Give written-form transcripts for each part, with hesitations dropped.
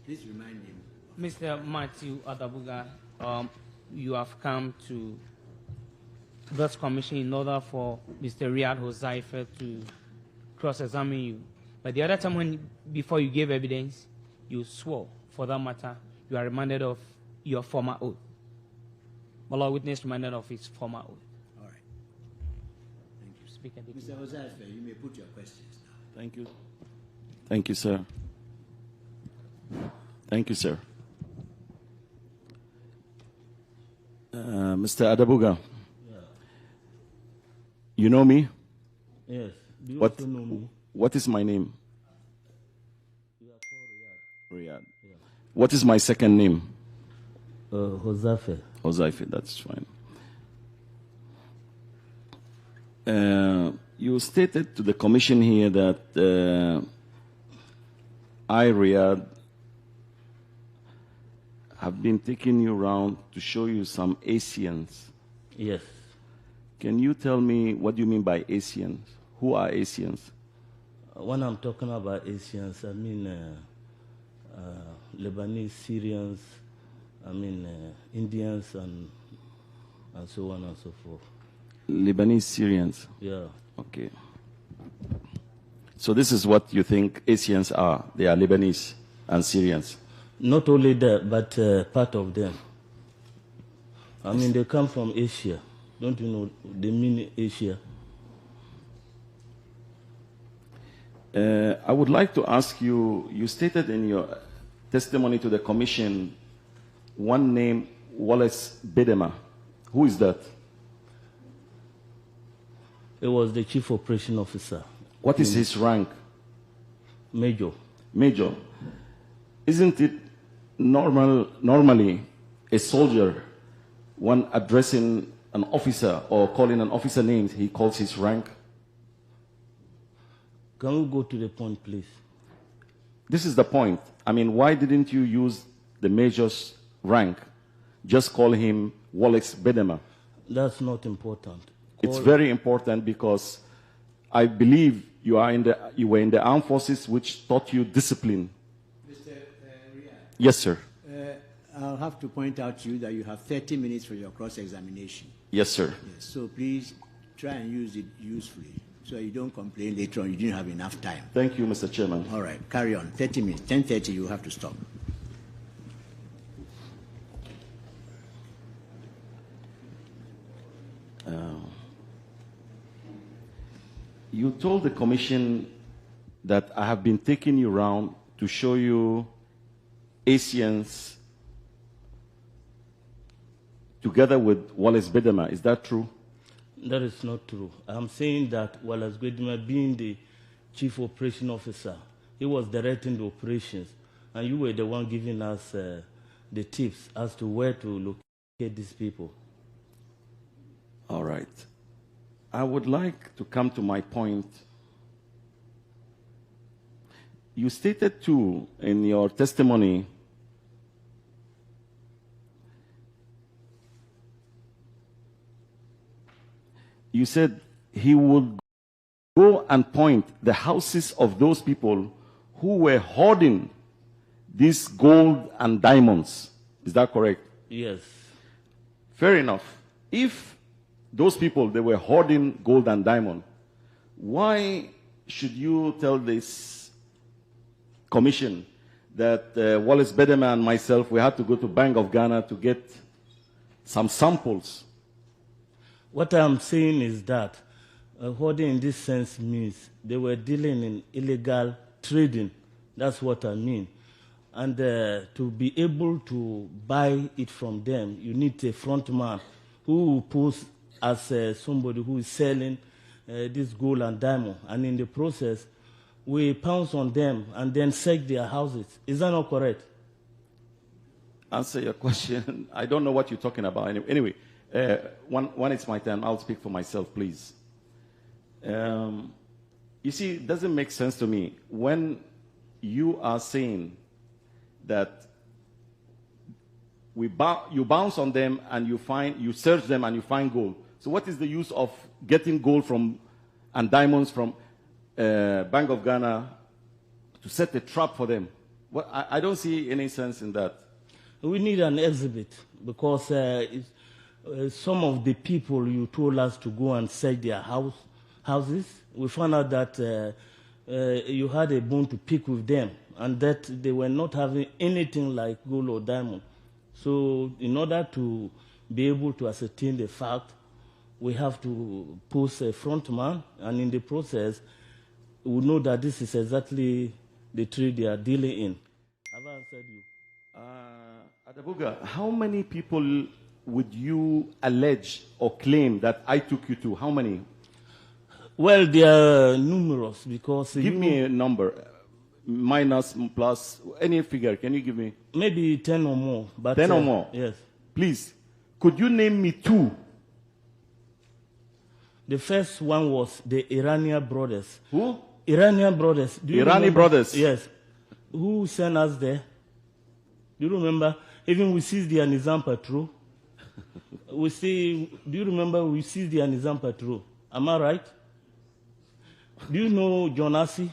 Please remind him. Mr. Matthew Adabuga, you have come to this commission in order for Mr. Riyad Huzaifa to cross-examine you. But the other time before you gave evidence, you swore, for that matter, you are reminded of your former oath. Allah witness reminded of his former oath. All right. Thank you. Speaker, Mr. Huzaifa, you may put your questions now. Thank you. Thank you, sir. Thank you, sir. Mr. Adabuga, you know me? Yes. Do you What, also know me? what is my name? You are called Riyad. Riyad. Yeah. What is my second name? Huzaifa. Huzaifa, that's fine. You stated to the commission here that I, Riyad, have been taking you around to show you some Asians. Yes. Can you tell me what you mean by Asians? Who are Asians? When I'm talking about Asians, I mean Lebanese, Syrians, I mean Indians, and so on and so forth. Lebanese, Syrians? Yeah. Okay. So this is what you think Asians are. They are Lebanese and Syrians. Not only that, but part of them. I mean, they come from Asia. Don't you know, they mean Asia. I would like to ask you, you stated in your testimony to the commission one name, Wallace Bedema. Who is that? It was the chief operation officer. What is his rank? Major. Major. Isn't it normally a soldier, when addressing an officer or calling an officer names, he calls his rank? Can we go to the point, please? This is the point. I mean, why didn't you use the major's rank? Just call him Wallace Bedema. That's not important. It's very important because I believe you were in the armed forces, which taught you discipline. Mr. Riyad. Yes, sir. I'll have to point out to you that you have 30 minutes for your cross-examination. Yes, sir. Yes, so please try and use it usefully so you don't complain later on you didn't have enough time. Thank you, Mr. Chairman. All right, carry on. 30 minutes. 10:30, you have to stop. You told the commission that I have been taking you around to show you Asians together with Wallace Bedema. Is that true? That is not true. I'm saying that Wallace Bedema, being the chief operation officer, he was directing the operations, and you were the one giving us the tips as to where to locate these people. All right. I would like to come to my point. You stated too in your testimony you said he would go and point the houses of those people who were hoarding these gold and diamonds. Is that correct? Yes. Fair enough. If those people, they were hoarding gold and diamond, why should you tell this commission that Wallace Bedema and myself, we had to go to Bank of Ghana to get some samples? What I'm saying is that hoarding in this sense means they were dealing in illegal trading. That's what I mean. And to be able to buy it from them, you need a front man who will pose as somebody who is selling this gold and diamond. And in the process, we pounce on them and then search their houses. Is that not correct? Answer your question. I don't know what you're talking about. Anyway, when it's my time, I'll speak for myself, please. You see, it doesn't make sense to me when you are saying that you bounce on them and you search them and you find gold. So what is the use of getting gold and diamonds from Bank of Ghana to set a trap for them? Well, I don't see any sense in that. We need an exhibit because some of the people you told us to go and search their houses, we found out that you had a bone to pick with them and that they were not having anything like gold or diamond. So in order to be able to ascertain the fact, we have to post a front man, and in the process, we know that this is exactly the trade they are dealing in. Have I answered you? Adabuga, how many people would you allege or claim that I took you to? How many? Well, they are numerous because... Give me a number, minus, plus, any figure. Can you give me? Maybe 10 or more. But, 10 or more? Yes. Please, could you name me 2? The first one was the Iranian brothers. Who? Iranian brothers. Do you Iranian remember? brothers? Yes. Who sent us there? Do you remember? Even we seized the Nizam patrol. Do you remember we seized the Nizam patrol? Am I right? Do you know John Assi?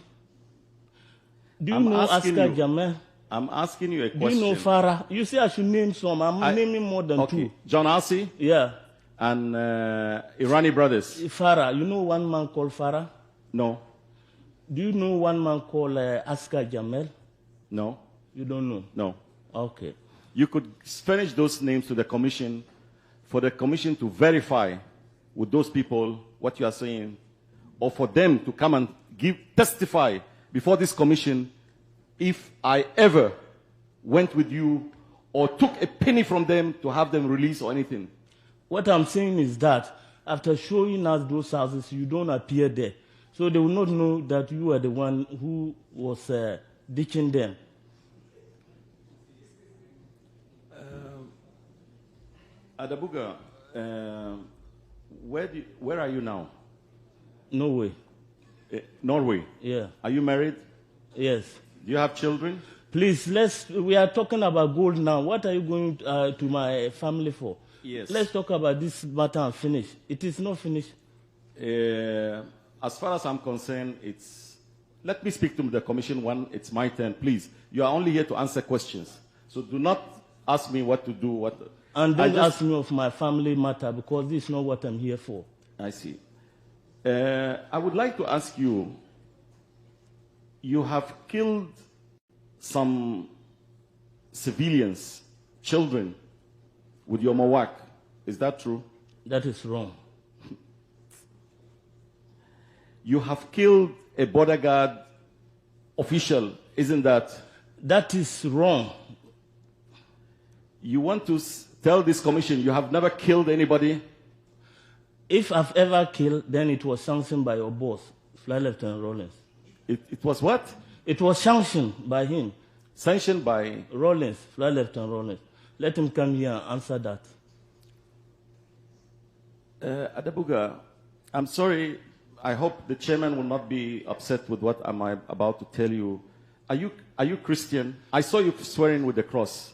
Do you know Askar Jamel? I'm asking you a question. Do you know Farah? You say I should name some. I'm naming more than 2. John Assi? Yeah. And Irani brothers? Farah. You know one man called Farah? No. Do you know one man called Askar Jamel? No. You don't know? No. Okay. You could furnish those names to the commission for the commission to verify with those people what you are saying, or for them to come and testify before this commission if I ever went with you or took a penny from them to have them released or anything. What I'm saying is that after showing us those houses, you don't appear there. So they will not know that you are the one who was ditching them. Adabuga, where are you now? Norway. Norway? Yeah. Are you married? Yes. Do you have children? Please, we are talking about gold now. What are you going to my family for? Yes. Let's talk about this matter and finish. It is not finished. As far as I'm concerned, let me speak to the commission when it's my turn, please. You are only here to answer questions. So do not ask me what to do. And don't ask me of my family matter because this is not what I'm here for. I see. I would like to ask you, you have killed some civilians, children, with your mawak. Is that true? That is wrong. You have killed a border guard official, isn't that? That is wrong. You want to tell this commission you have never killed anybody? If I've ever killed, then it was sanctioned by your boss, Flight Lieutenant Rawlings. It was what? It was sanctioned by him. Sanctioned by? Rawlings, Flight Lieutenant Rawlings. Let him come here and answer that. Adabuga, I'm sorry. I hope the chairman will not be upset with what I'm about to tell you. Are you Christian? I saw you swearing with the cross.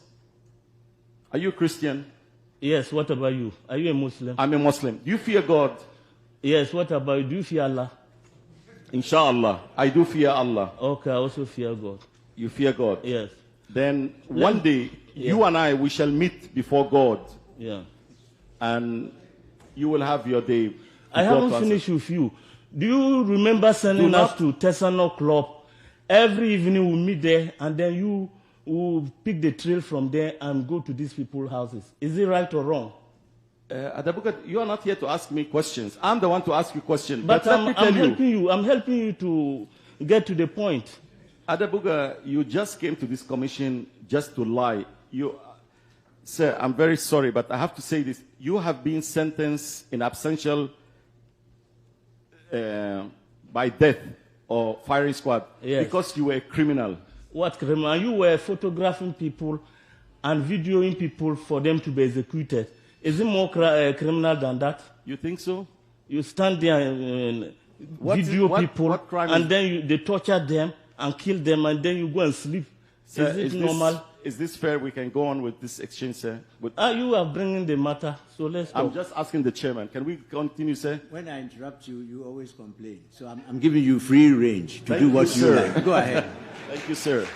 Are you Christian? Yes, what about you? Are you a Muslim? I'm a Muslim. Do you fear God? Yes, what about you? Do you fear Allah? Inshallah, I do fear Allah. Okay, I also fear God. You fear God? Yes. Then one day, you and I, we shall meet before God. Yeah. And you will have your day. I haven't finished with you. Do you remember sending us to Tesano Club? Every evening we meet there, and then you will pick the trail from there and go to these people's houses. Is it right or wrong? Adabuga, you are not here to ask me questions. I'm the one to ask you questions. But I'm helping you to get to the point. Adabuga, you just came to this commission just to lie. Sir, I'm very sorry, but I have to say this. You have been sentenced in absentia by death or firing squad because you were a criminal. What criminal? You were photographing people and videoing people for them to be executed. Is it more criminal than that? You think so? You stand there and video people, and then they torture them and kill them, and then you go and sleep. Sir, is it normal? Is this fair? We can go on with this exchange, sir. You are bringing the matter, so let's go. I'm just asking the chairman. Can we continue, sir? When I interrupt you, you always complain. So I'm giving you free range to do what you like. Go ahead. Thank you, sir.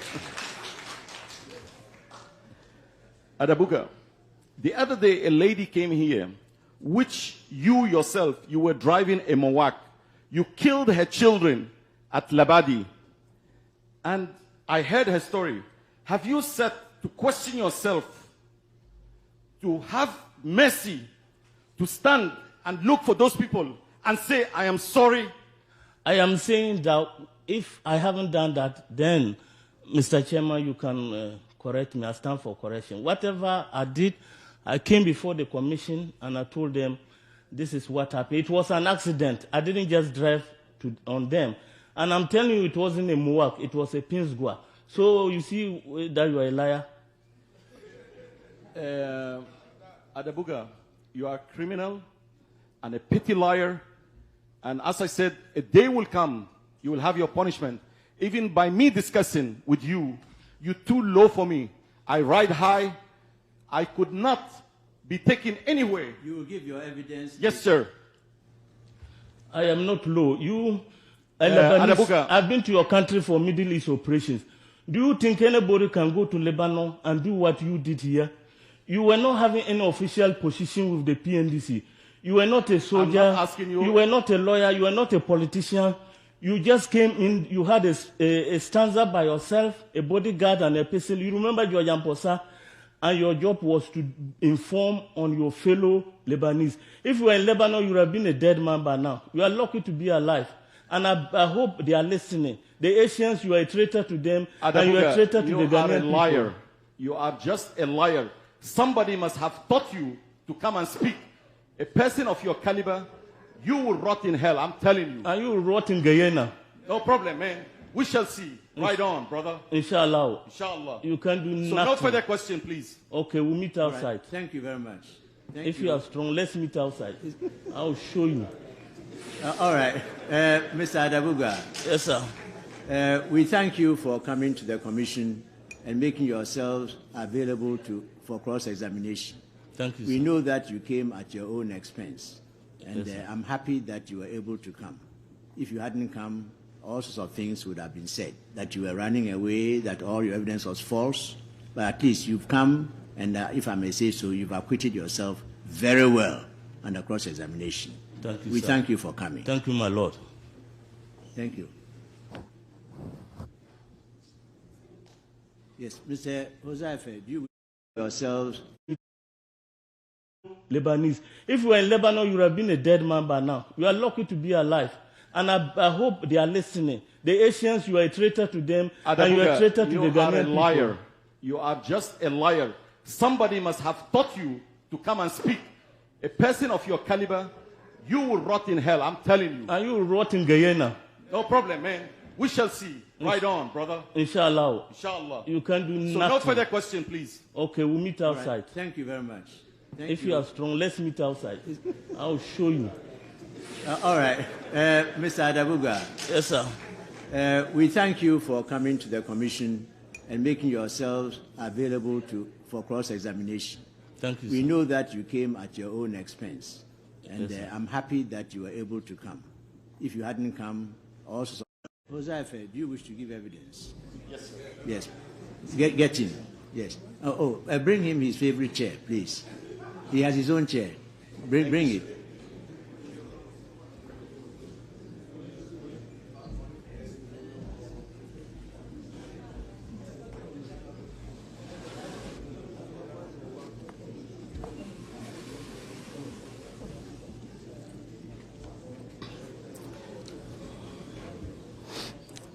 Adabuga, the other day a lady came here, which you yourself, you were driving a Mawak. You killed her children at Labadi. And I heard her story. Have you set to question yourself, to have mercy, to stand and look for those people and say, I am sorry? I am saying that if I haven't done that, then, Mr. Chairman, you can correct me. I stand for correction. Whatever I did, I came before the commission and I told them, this is what happened. It was an accident. I didn't just drive on them. And I'm telling you, it wasn't a Muwak, it was a Pinsgua. So you see that you are a liar? Adabuga, you are a criminal and a petty liar. And as I said, a day will come, you will have your punishment. Even by me discussing with you, you're too low for me. I ride high. I could not be taken anywhere. You will give your evidence? Yes, sir. I am not low. Lebanese, I've been to your country for Middle East operations. Do you think anybody can go to Lebanon and do what you did here? You were not having any official position with the PNDC. You were not a soldier. I'm not asking you. You were not a lawyer. You were not a politician. You just came in. You had a stanza by yourself, a bodyguard and a person. You remember your Yamposa, and your job was to inform on your fellow Lebanese. If you were in Lebanon, you would have been a dead man by now. You are lucky to be alive. And I hope they are listening. The Asians, you are a traitor to them, Adabuga, and you are a traitor to the Ghanaian people. You are a liar. You are just a liar. Somebody must have taught you to come and speak. A person of your caliber, you will rot in hell, I'm telling you. And you will rot in Guyana. No problem, man. We shall see. Right on, brother. Inshallah. Inshallah. You can do nothing. So no further question, please. Okay, we'll meet outside. Right. Thank you very much. If you are strong, let's meet outside. I'll show you. All right. Mr. Adabuga. Yes, sir. We thank you for coming to the commission and making yourselves available for cross-examination. Thank you, We sir. know that you came at your own expense, and Yes, I'm happy that you were able to come. If you hadn't come, all sorts of things would have been said, that you were running away, that all your evidence was false, but at least you've come, and if I may say so, you've acquitted yourself very well under cross-examination. Thank you, We sir. thank you for coming. Thank you, my Lord. Thank you. Yes, Mr. Joseph, do you yourselves? Lebanese. If you were in Lebanon, you would have been a dead man by now. You are lucky to be alive. And I hope they are listening. The Asians, you are a traitor to them, Adabuga, and you are a traitor to the Ghanaian people. You are a liar. You are just a liar. Somebody must have taught you to come and speak. A person of your caliber, you will rot in hell, I'm telling you. And you will rot in Guyana. No problem, man. We shall see. Right on, brother. Inshallah. Inshallah. You can do So nothing. no further question, please. Okay, we'll meet All outside. right. Thank you very much. Thank If you are strong, let's meet outside. I'll show you. All right. Mr. Adabuga. Yes, sir. We thank you for coming to the commission and making yourselves available for cross-examination. Thank you, We sir. know that you came at your own expense, and Yes, sir. I'm happy that you were able to come. If you hadn't come, also, Joseph, do you wish to give evidence? Yes, sir. Yes. Get him. Yes. Bring him his favorite chair, please. He has his own chair. Bring it.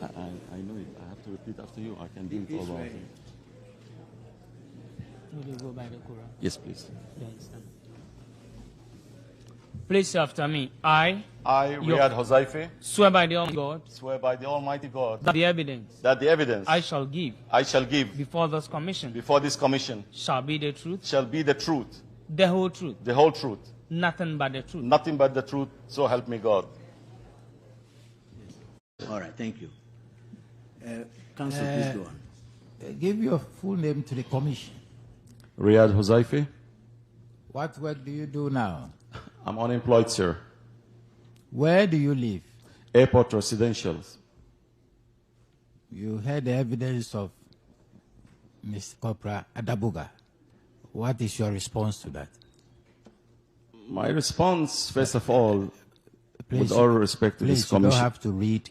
I know it. I have to repeat after you. I can do it all This wrong. way. Will you go by the Quran? Yes, please. Yes. Please after me. I I, Riyad Hozaife, swear by the Almighty God swear by the Almighty God that the evidence that the evidence I shall give I shall give before this commission before this commission shall be the truth, shall be the truth, the whole truth, the whole truth, nothing but the truth. nothing but the truth, so help me God. All right. Thank you. Counsel, please go on. Give your full name to the commission. Riyad Hozaife. What work do you do now? I'm unemployed, sir. Where do you live? Airport residentials. You heard the evidence of Ms. Corporal Adabuga. What is your response to that? My response, first of all, Please, with all respect to this please, you don't commission. have to read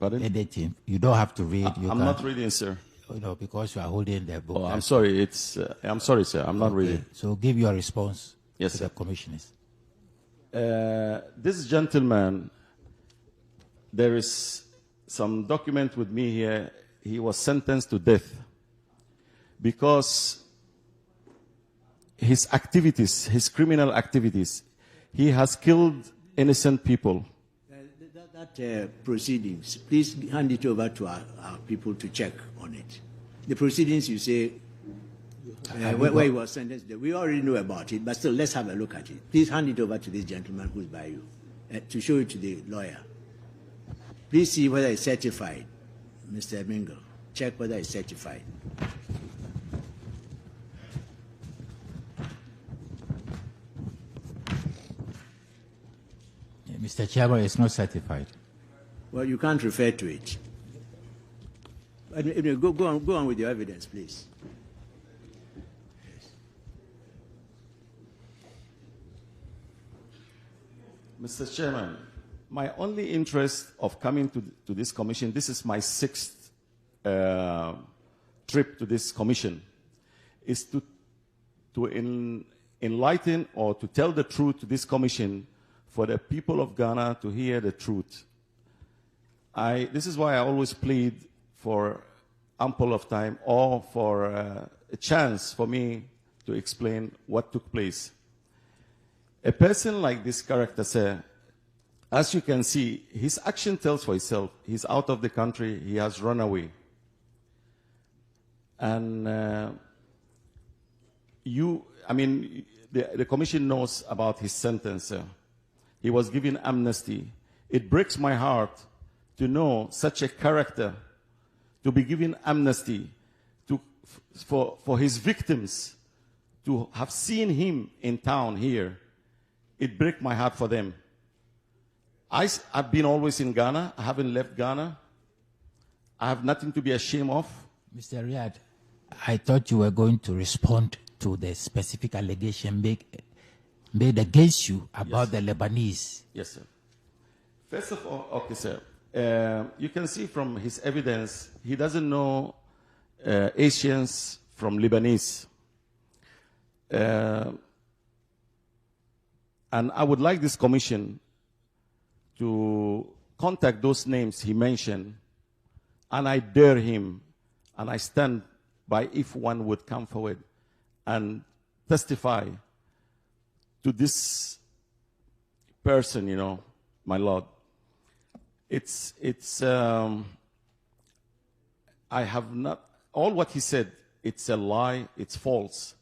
Pardon? anything. You don't have to read. You I'm can, not reading, sir. You know, because you are holding the book. Oh, I'm sorry. I'm sorry, sir. I'm not Okay, reading. so give your response Yes, to sir. the commissioners. This gentleman, there is some document with me here. He was sentenced to death because his activities, his criminal activities, he has killed innocent people. Proceedings, please hand it over to our people to check on it. The proceedings, you say, where he was sentenced, we already know about it, but still, let's have a look at it. Please hand it over to this gentleman who's by you to show it to the lawyer. Please see whether it's certified, Mr. Mingle. Check whether it's certified. Mr. Chairman, it's not certified. Well, you can't refer to it. Anyway, go on with your evidence, please. Mr. Chairman, my only interest of coming to this commission, this is my 6th trip to this commission, is to enlighten or to tell the truth to this commission for the people of Ghana to hear the truth. This is why I always plead for ample of time or for a chance for me to explain what took place. A person like this character, sir, as you can see, his action tells for itself. He's out of the country. He has run away. And the commission knows about his sentence, sir. He was given amnesty. It breaks my heart to know such a character to be given amnesty for his victims to have seen him in town here. It breaks my heart for them. I've been always in Ghana. I haven't left Ghana. I have nothing to be ashamed of. Mr. Riyad, I thought you were going to respond to the specific allegation made against you about the Lebanese. Yes, sir. First of all, okay, sir. You can see from his evidence, he doesn't know Asians from Lebanese. And I would like this commission to contact those names he mentioned, and I dare him, and I stand by if one would come forward and testify to this person, you know, my Lord. I have not, all what he said, it's a lie, it's false.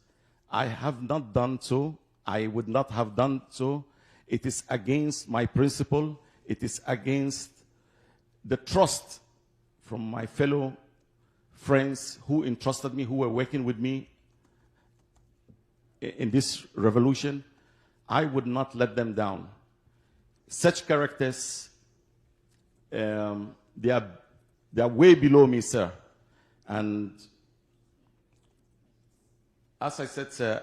I have not done so. I would not have done so. It is against my principle. It is against the trust from my fellow friends who entrusted me, who were working with me in this revolution. I would not let them down. Such characters, they are way below me, sir. And as I said, sir,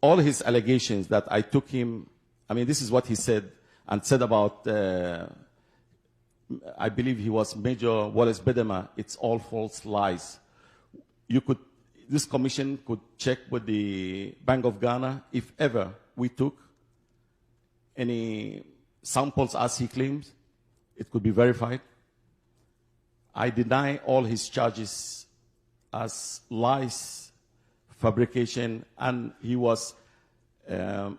all his allegations that I took him, I mean, this is what he said, and said about, I believe he was Major Wallace Bedema. It's all false lies. This commission could check with the Bank of Ghana if ever we took any samples as he claims. It could be verified. I deny all his charges as lies, fabrication, and he was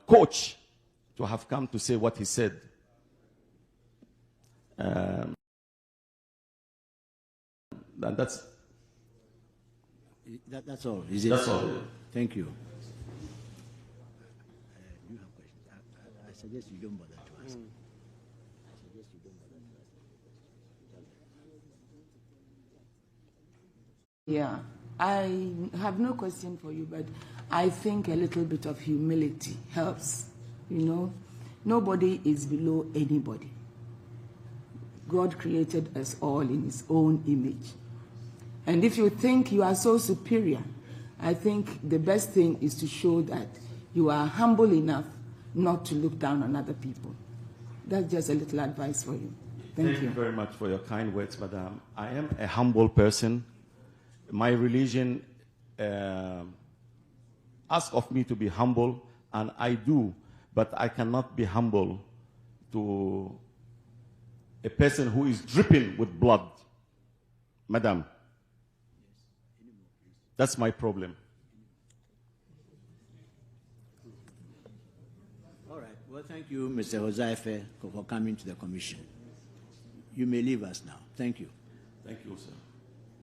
coached to have come to say what he said. That's all. Is it? That's all. Thank you. You have questions? I suggest you don't bother to ask. Yeah, I have no question for you, but I think a little bit of humility helps. You know, nobody is below anybody. God created us all in his own image. And if you think you are so superior I think the best thing is to show that you are humble enough not to look down on other people. That's just a little advice for you. Thank you very much for your kind words, madam. I am a humble person. My religion asks of me to be humble, and I do, but I cannot be humble to a person who is dripping with blood. Madam, that's my problem. All right. Well, thank you, Mr. Hozaife, for coming to the commission. You may leave us now. Thank you. Thank you, sir.